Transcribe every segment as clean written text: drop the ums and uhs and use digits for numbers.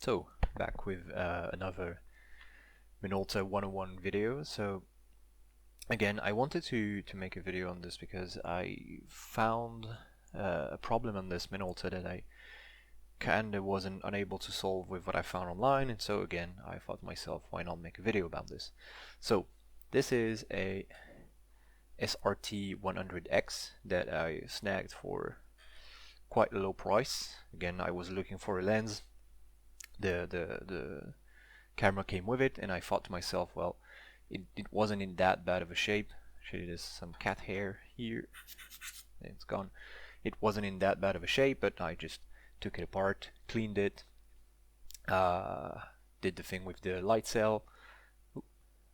So, back with another Minolta 101 video. So, again, I wanted to make a video on this because I found a problem on this Minolta that I kinda wasn't unable to solve with what I found online, and so again, I thought to myself, why not make a video about this? So, this is a SRT 100X that I snagged for quite a low price. Again, I was looking for a lens. The camera came with it, and I thought to myself, well, it wasn't in that bad of a shape. Actually, there's some cat hair here. It's gone. It wasn't in that bad of a shape, but I just took it apart, cleaned it, did the thing with the light cell,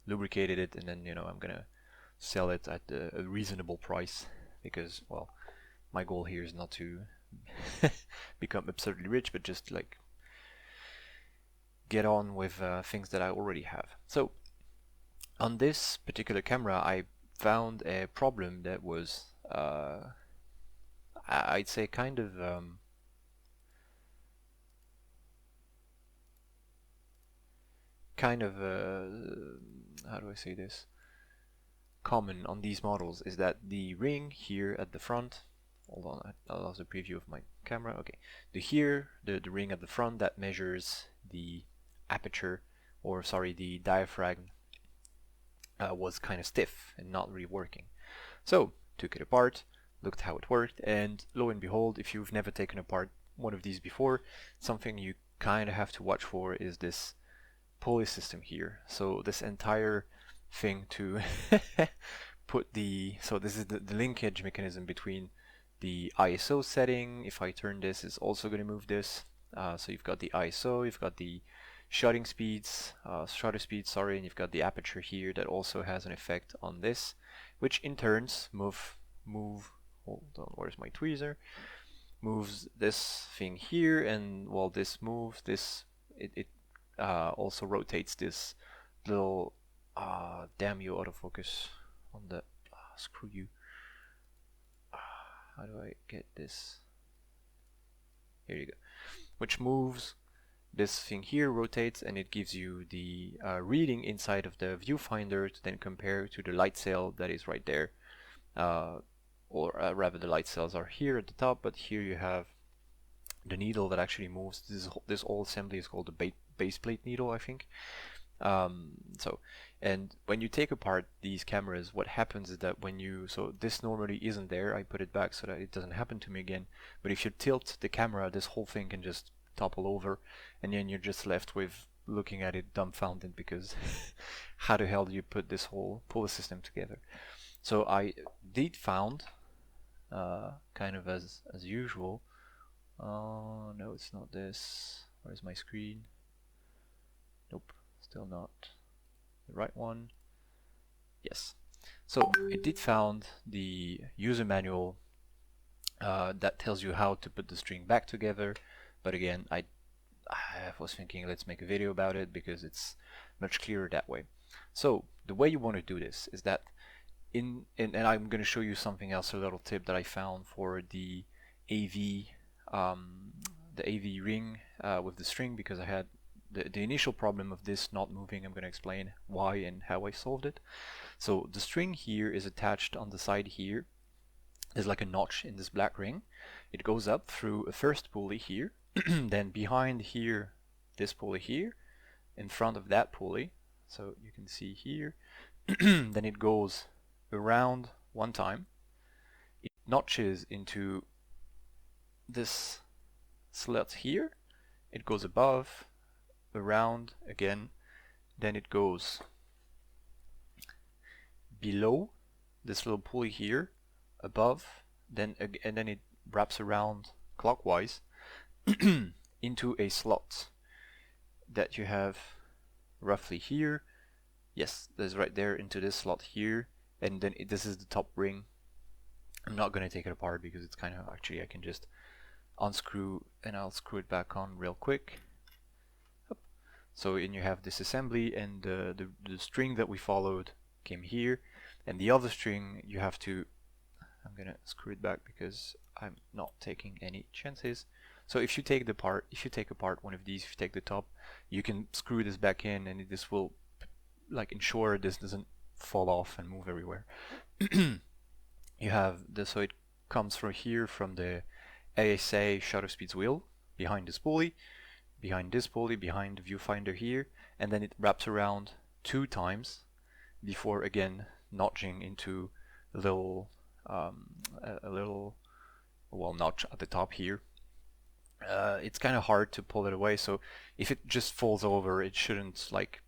lubricated it, and then I'm gonna sell it at a reasonable price because, well, my goal here is not to become absurdly rich, but just like get on with things that I already have. So on this particular camera I found a problem that was I'd say kind of how do I say this, common on these models, is that the ring here at the front, hold on, I'll also preview of my camera. Okay, the ring at the front that measures the aperture, or sorry, the diaphragm, was kind of stiff and not really working. So took it apart, looked how it worked, and lo and behold, if you've never taken apart one of these before, something you kind of have to watch for is this pulley system here. So this entire thing to put so this is the linkage mechanism between the ISO setting. If I turn this, it's also going to move this. So you've got the ISO, you've got the shutter speed, sorry, and you've got the aperture here that also has an effect on this, which in turns move. Hold on, where's my tweezer? Moves this thing here, and while this moves, it also rotates this little damn you, autofocus on the screw you. How do I get this? Here you go. Which moves this thing here, rotates, and it gives you the reading inside of the viewfinder to then compare to the light cell that is right there. Or rather, the light cells are here at the top, but here you have the needle that actually moves. This whole assembly is called the base plate needle, I think. And when you take apart these cameras, what happens is that so this normally isn't there, I put it back so that it doesn't happen to me again, but if you tilt the camera, this whole thing can just topple over, and then you're just left with looking at it dumbfounded, because how the hell do you put this whole pulley system together? So I did found, kind of as usual, oh no, it's not this, where's my screen? Nope, still not the right one. Yes, so I did found the user manual that tells you how to put the string back together, but again, I was thinking, let's make a video about it because it's much clearer that way. So the way you want to do this is that and I'm going to show you something else, a little tip that I found for the AV ring with the string, because I had the initial problem of this not moving. I'm going to explain why and how I solved it. So the string here is attached on the side here. There's like a notch in this black ring. It goes up through a first pulley here, then behind here, this pulley here, in front of that pulley, so you can see here, then it goes around one time, it notches into this slit here, it goes above, around again, then it goes below this little pulley here, above, and then it wraps around clockwise into a slot that you have roughly here. Yes, that's right there, into this slot here, and then this is the top ring. I'm not going to take it apart because it's kind of, actually I can just unscrew and I'll screw it back on real quick. So and you have this assembly, and the string that we followed came here, and the other string you have to, I'm gonna screw it back because I'm not taking any chances. So if you take apart one of these, if you take the top, you can screw this back in, and this will like ensure this doesn't fall off and move everywhere. You have this, so it comes from here, from the ASA shutter speeds wheel, behind this pulley, behind this pulley, behind the viewfinder here, and then it wraps around 2 times before again notching into a little well, notch at the top here. It's kind of hard to pull it away, so if it just falls over, it shouldn't like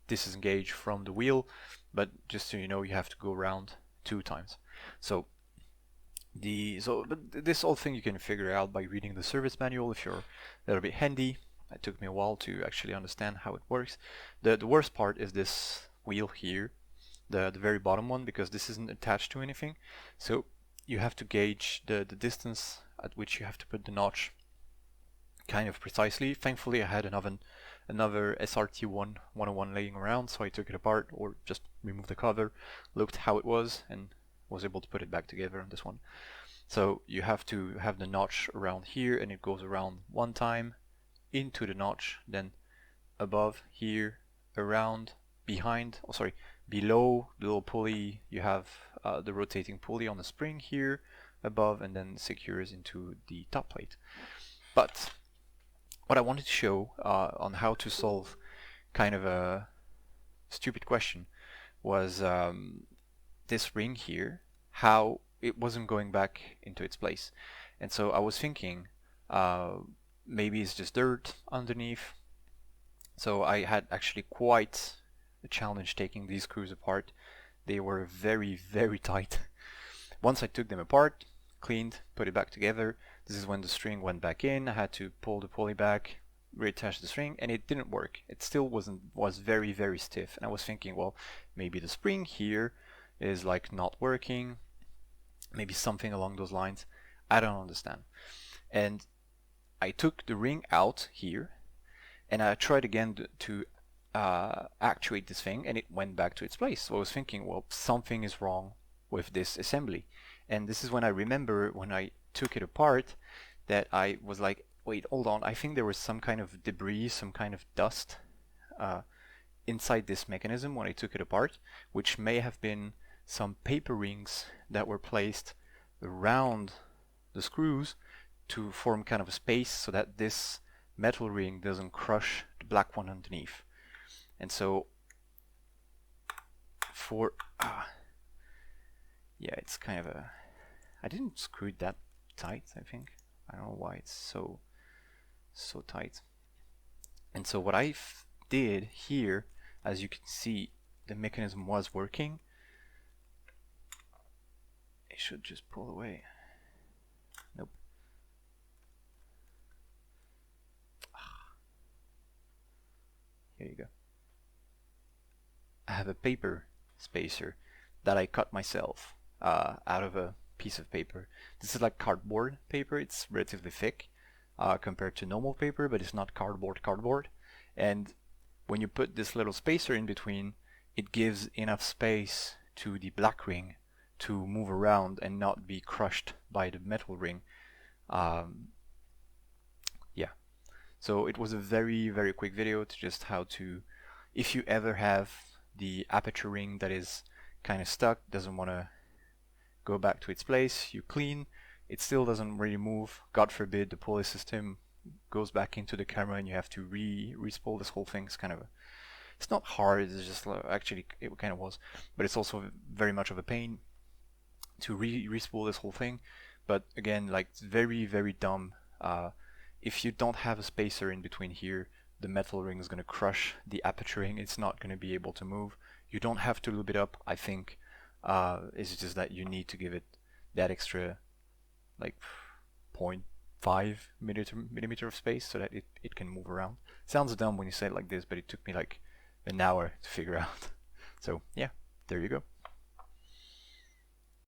disengage from the wheel, but just so you know, you have to go around 2 times. So but this whole thing you can figure out by reading the service manual if you're a little bit handy. It took me a while to actually understand how it works. The worst part is this wheel here, the very bottom one, because this isn't attached to anything. So you have to gauge the distance at which you have to put the notch kind of precisely. Thankfully I had another SRT 101 laying around, so I took it apart, or just removed the cover, looked how it was, and was able to put it back together on this one. So you have to have the notch around here, and it goes around 1 time into the notch, then above here, around, behind, oh sorry, below the little pulley you have the rotating pulley on the spring here above, and then secures into the top plate. But what I wanted to show on how to solve kind of a stupid question was this ring here, how it wasn't going back into its place. And so I was thinking maybe it's just dirt underneath. So I had actually quite a challenge taking these screws apart. They were very, very tight. Once I took them apart, cleaned, put it back together, this is when the string went back in. I had to pull the pulley back, reattach the string, and it didn't work. It still was very, very stiff. And I was thinking, well, maybe the spring here is like not working, maybe something along those lines. I don't understand. And I took the ring out here, and I tried again to actuate this thing, and it went back to its place. So I was thinking, well, something is wrong with this assembly. And this is when I remember, when I took it apart, that I was like, wait, hold on, I think there was some kind of debris, some kind of dust inside this mechanism when I took it apart, which may have been some paper rings that were placed around the screws to form kind of a space so that this metal ring doesn't crush the black one underneath. And so for yeah, it's kind of a, I didn't screw it that tight, I think. I don't know why it's so tight. And so what I did here, as you can see, the mechanism was working. It should just pull away. Nope. Here you go. I have a paper spacer that I cut myself out of a piece of paper. This is like cardboard paper. It's relatively thick compared to normal paper, but it's not cardboard. And when you put this little spacer in between, it gives enough space to the black ring to move around and not be crushed by the metal ring. Yeah, so it was a very, very quick video to just how to, if you ever have the aperture ring that is kind of stuck, doesn't want to go back to its place, you clean, it still doesn't really move, God forbid the pulley system goes back into the camera and you have to re-spool this whole thing. It's kind of it's not hard, it's just actually it kind of was, but it's also very much of a pain to re-spool this whole thing. But again, like, it's very, very dumb. If you don't have a spacer in between here, the metal ring is going to crush the aperture ring. It's not going to be able to move. You don't have to lube it up, I think. It's just that you need to give it that extra, like, 0.5 millimeter of space so that it can move around. Sounds dumb when you say it like this, but it took me like an hour to figure out. So yeah, there you go.